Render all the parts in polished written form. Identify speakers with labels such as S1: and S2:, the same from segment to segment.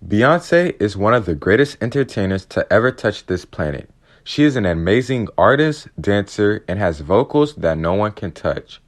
S1: Beyoncé is one of the greatest entertainers to ever touch this planet. She is an amazing artist, dancer, and has vocals that no one can touch.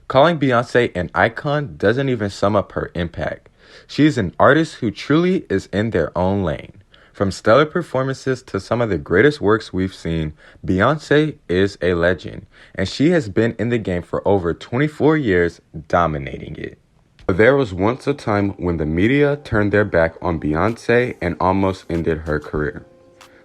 S1: Calling Beyoncé an icon doesn't even sum up her impact. She is an artist who truly is in their own lane. From stellar performances to some of the greatest works we've seen, Beyoncé is a legend, and she has been in the game for over 24 years, dominating it. There was once a time when the media turned their back on Beyoncé and almost ended her career.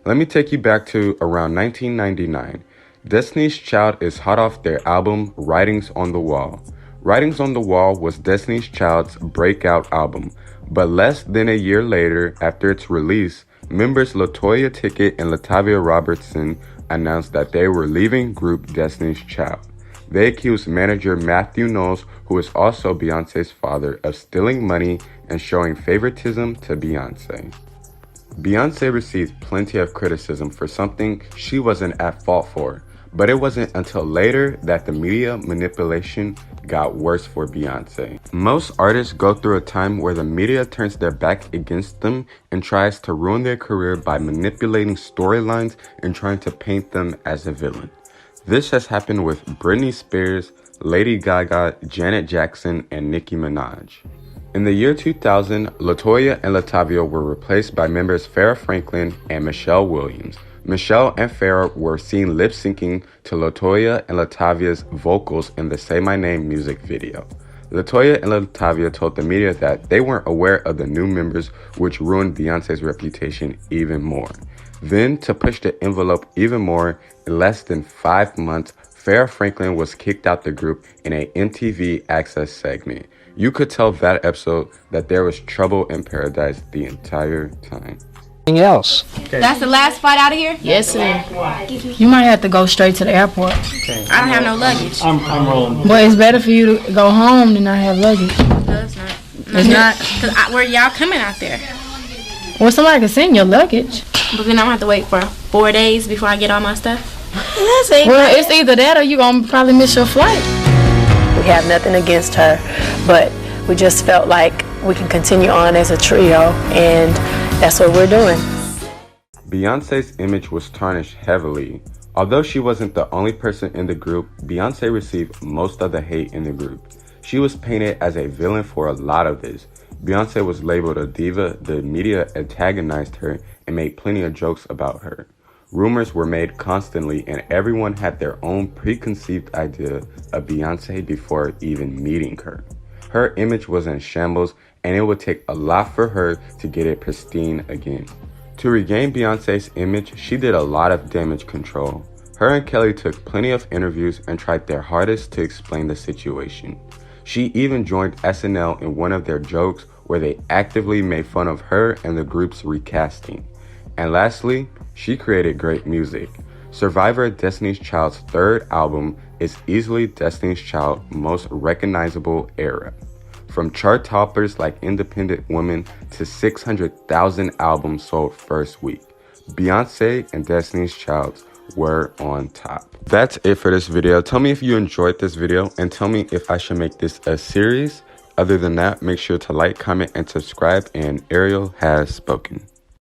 S1: Let me take you back to around 1999. Destiny's Child is hot off their album Writings on the Wall. Writings on the Wall was Destiny's Child's breakout album, but less than a year later, after its release, members LaToya Tickett and Latavia Robertson announced that they were leaving group Destiny's Child. They accused manager Matthew Knowles, who is also Beyoncé's father, of stealing money and showing favoritism to Beyoncé. Beyoncé received plenty of criticism for something she wasn't at fault for, but it wasn't until later that the media manipulation got worse for Beyoncé. Most artists go through a time where the media turns their back against them and tries to ruin their career by manipulating storylines and trying to paint them as a villain. This has happened with Britney Spears, Lady Gaga, Janet Jackson, and Nicki Minaj. In the year 2000, LaToya and Latavia were replaced by members Farrah Franklin and Michelle Williams. Michelle and Farrah were seen lip-syncing to LaToya and Latavia's vocals in the Say My Name music video. LaToya and Latavia told the media that they weren't aware of the new members, which ruined Beyoncé's reputation even more. Then, to push the envelope even more, in less than 5 months, Farrah Franklin was kicked out the group in a MTV Access segment. You could tell that episode that there was trouble in paradise the entire time.
S2: Anything else?
S3: Okay. That's the last flight out of here?
S4: Yes, sir. You might have to go straight to the airport.
S3: Okay. I don't have no luggage.
S2: I'm rolling.
S4: But it's better for you to go home than not have luggage.
S3: No, it's not.
S4: It's not?
S3: Because where y'all coming out there?
S4: Well, somebody can send your luggage.
S3: But then I'm going to have to wait for 4 days before I get all my stuff.
S4: Well, it's either that or you're going to probably miss your flight.
S5: We have nothing against her, but we just felt like we can continue on as a trio, and that's what we're doing.
S1: Beyoncé's image was tarnished heavily. Although she wasn't the only person in the group, Beyoncé received most of the hate in the group. She was painted as a villain for a lot of this. Beyoncé was labeled a diva, the media antagonized her, and made plenty of jokes about her. Rumors were made constantly, and everyone had their own preconceived idea of Beyoncé before even meeting her. Her image was in shambles, and it would take a lot for her to get it pristine again. To regain Beyoncé's image, she did a lot of damage control. Her and Kelly took plenty of interviews and tried their hardest to explain the situation. She even joined SNL in one of their jokes where they actively made fun of her and the group's recasting. And lastly, she created great music. Survivor, Destiny's Child's third album, is easily Destiny's Child's most recognizable era. From chart toppers like Independent Woman to 600,000 albums sold first week, Beyoncé and Destiny's Child were on top. That's it for this video. Tell me if you enjoyed this video and tell me if I should make this a series. Other than that, make sure to like, comment, and subscribe, and Ariel has spoken.